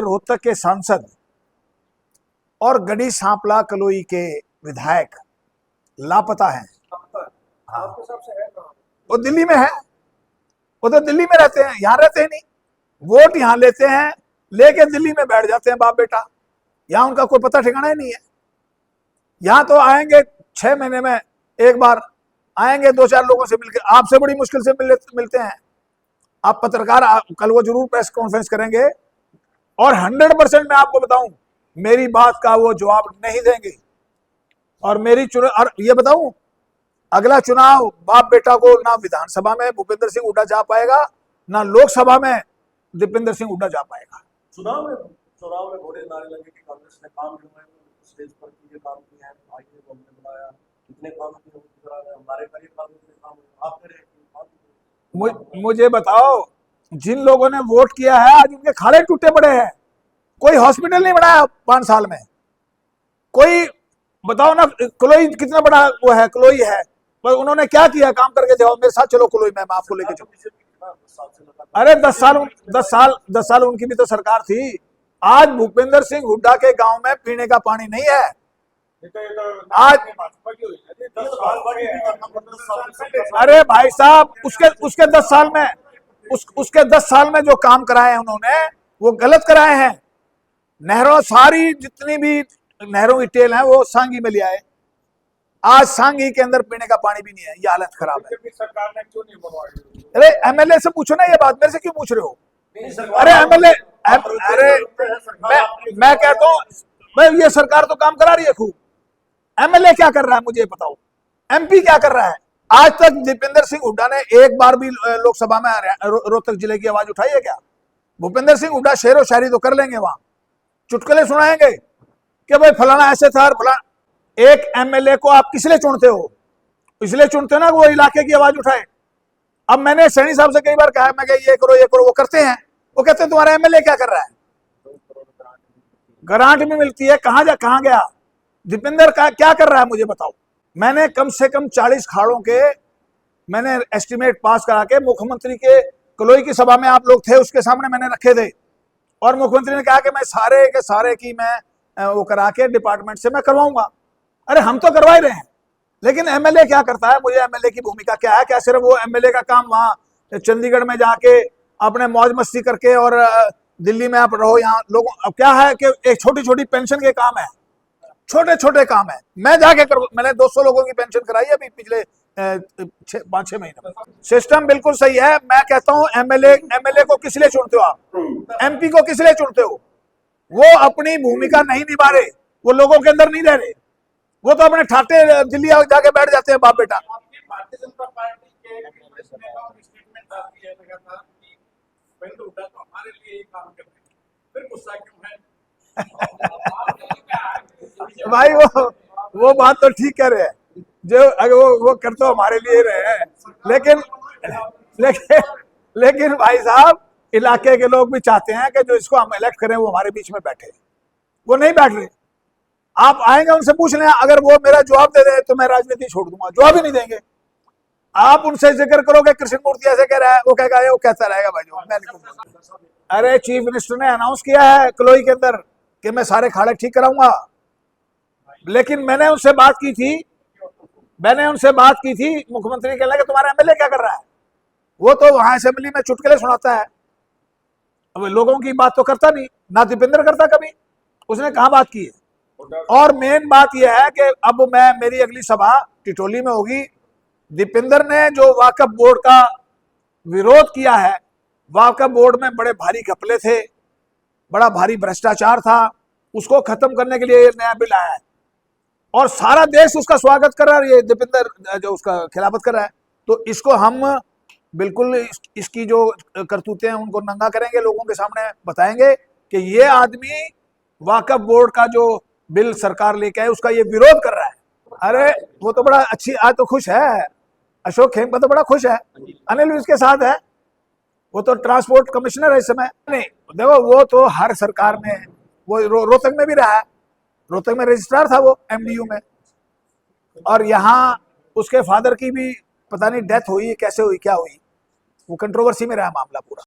रोहतक के सांसद और गढ़ी सांपला कलोई के विधायक लापता हैं। हाँ, वो दिल्ली में है। वो तो दिल्ली में रहते हैं, यहाँ रहते हैं नहीं। वोट यहाँ लेते हैं, लेके दिल्ली में बैठ जाते हैं बाप बेटा। यहाँ उनका कोई पता ठिकाना ही नहीं है। यहाँ तो आएंगे 6 महीने में एक बार आएंगे, 2-4 लोगों से मिलकर, आपसे बड़ी मुश्किल से मिलते हैं। आप पत्रकार कल वो जरूर प्रेस कॉन्फ्रेंस करेंगे और 100% मैं आपको बताऊं, मेरी बात का वो जवाब नहीं देंगे। और मेरी और ये बताऊं, अगला चुनाव बाप बेटा को ना विधानसभा में भूपेंद्र सिंह हुड्डा जा पाएगा, ना लोकसभा में दीपेंद्र सिंह हुड्डा जा पाएगा। चुनाव में घोड़े नारे लगे कि कांग्रेस ने काम करवाए, स्टेज पर ये काम किया है, भाई ने तो हमने बुलाया, इतने काम किए, हमारे करीब कांग्रेस ने काम आप करें। मुझे बताओ, जिन लोगों ने वोट किया है आज उनके खाड़े टूटे पड़े हैं। कोई हॉस्पिटल नहीं बनाया 5 साल में। कोई बताओ ना, कलोई कितना बड़ा वो है, कलोई है, पर उन्होंने क्या किया? काम करके जाओ मेरे साथ, चलो कलोई में, मैं आपको लेके चलूं। अरे 10 साल उनकी भी तो सरकार थी। आज भूपेंद्र सिंह हुड्डा के गांव में पीने का पानी नहीं है। आज अरे भाई साहब, उसके 10 साल में उसके 10 साल में जो काम कराए हैं उन्होंने, वो गलत कराए हैं। नहरों, सारी जितनी भी नहरों की टेल है वो सांगी में ले आए। आज सांगी के अंदर पीने का पानी भी नहीं है। ये हालत खराब है। सरकार ने क्यों नहीं बनवाई? अरे एमएलए से पूछो ना ये बात, मेरे से क्यों पूछ रहे हो? अरे एमएलए, अरे मैं कहता हूँ, मैं ये सरकार तो काम करा रही है खूब। एमएलए क्या कर रहा है मुझे बताओ? एमपी क्या कर रहा है? आज तक दीपेंद्र सिंह हुड्डा ने एक बार भी लोकसभा में रोहतक जिले की आवाज उठाई है क्या? भूपेंद्र सिंह हुड्डा शेरो शायरी तो कर लेंगे, वहां चुटकुले सुनाएंगे कि भाई फलाना ऐसे था, फलाना। एक एमएलए को आप किस लिए चुनते हो? इसलिए चुनते हो ना वो इलाके की आवाज उठाए। अब मैंने सैनी साहब से कई बार कहा, मैं ये करो, वो करते हैं। वो कहते हैं तुम्हारा एमएलए क्या कर रहा है? ग्रांट भी मिलती है, कहां गया दीपेंद्र? का क्या कर रहा है मुझे बताओ? मैंने कम से कम 40 खाड़ों के मैंने एस्टिमेट पास करा के मुख्यमंत्री के कलोई की सभा में, आप लोग थे उसके सामने मैंने रखे थे, और मुख्यमंत्री ने कहा कि मैं सारे के सारे की मैं वो करा के डिपार्टमेंट से मैं करवाऊंगा। अरे हम तो करवा ही रहे हैं, लेकिन एमएलए क्या करता है? मुझे एमएलए की भूमिका क्या है? क्या सिर्फ वो एमएलए का काम वहां चंडीगढ़ में जाके अपने मौज मस्ती करके और दिल्ली में आप रहो यहाँ लोगों? अब क्या है कि एक छोटी छोटी पेंशन के काम है, छोटे छोटे काम है। मैं जाके मैंने 200 लोगों की पेंशन कराई अभी पिछले 5-6 महीने में। सिस्टम बिल्कुल सही है। मैं कहता हूँ एमएलए को किस लिए चुनते हो आप? एमपी को किस लिए चुनते हो? वो अपनी भूमिका नहीं निभा रहे, वो लोगों के अंदर नहीं रह रहे, वो तो अपने ठाटे दिल्ली जाके बैठ जाते हैं बाप बेटा। भारतीय जनता पार्टी के स्टेटमेंट आती है लगातार कि भूपेंद्र हुड्डा तो हमारे लिए ही काम करते हैं, फिर गुस्सा क्यों है? भाई वो बात तो ठीक कह रहे हैं, जो अगर वो कर तो हमारे लिए रहे हैं, लेकिन भाई साहब, इलाके के लोग भी चाहते हैं कि जो इसको हम इलेक्ट करें वो हमारे बीच में बैठे। वो नहीं बैठ रहे। आप आएंगे उनसे पूछ लें, अगर वो मेरा जवाब दे दे तो मैं राजनीति छोड़ दूंगा। जवाब ही नहीं देंगे। आप उनसे जिक्र करोगे कृष्ण मूर्ति ऐसे कह रहा है, वो कहेगा वो कहता रहेगा भाई जो मैं नहीं। अरे चीफ मिनिस्टर ने अनाउंस किया है कलोई के अंदर कि मैं सारे खाड़े ठीक कराऊंगा, लेकिन मैंने उनसे बात की थी, मुख्यमंत्री कहने लगे तुम्हारा एमएलए क्या कर रहा है? वो तो वहां असेंबली में चुटकुले सुनाता है, अब लोगों की बात तो करता नहीं। ना दीपेंद्र करता कभी, उसने कहां बात की है? और मेन बात यह है कि अब मेरी अगली सभा टिटोली में होगी। दीपेंद्र ने जो वाकफ बोर्ड का विरोध किया है, वाकफ बोर्ड में बड़े भारी घपले थे, बड़ा भारी भ्रष्टाचार था, उसको खत्म करने के लिए नया बिल आया है और सारा देश उसका स्वागत कर रहा है। ये दीपेंद्र जो उसका खिलाफत कर रहा है, तो इसको हम बिल्कुल इसकी जो करतूतें हैं उनको नंगा करेंगे, लोगों के सामने बताएंगे कि ये आदमी वाकफ बोर्ड का जो बिल सरकार लेके आए उसका ये विरोध कर रहा है। अरे वो तो बड़ा अच्छी, आज तो खुश है, अशोक खेमका तो बड़ा खुश है, अनिल उसके साथ है, वो तो ट्रांसपोर्ट कमिश्नर है इस समय। नहीं देखो, वो तो हर सरकार में, वो रोहतक में भी रहा है, रोहतक में रजिस्ट्रार था वो एमडीयू में, और यहाँ उसके फादर की भी पता नहीं डेथ हुई, कैसे हुई, क्या हुई, वो कंट्रोवर्सी में रहा मामला पूरा।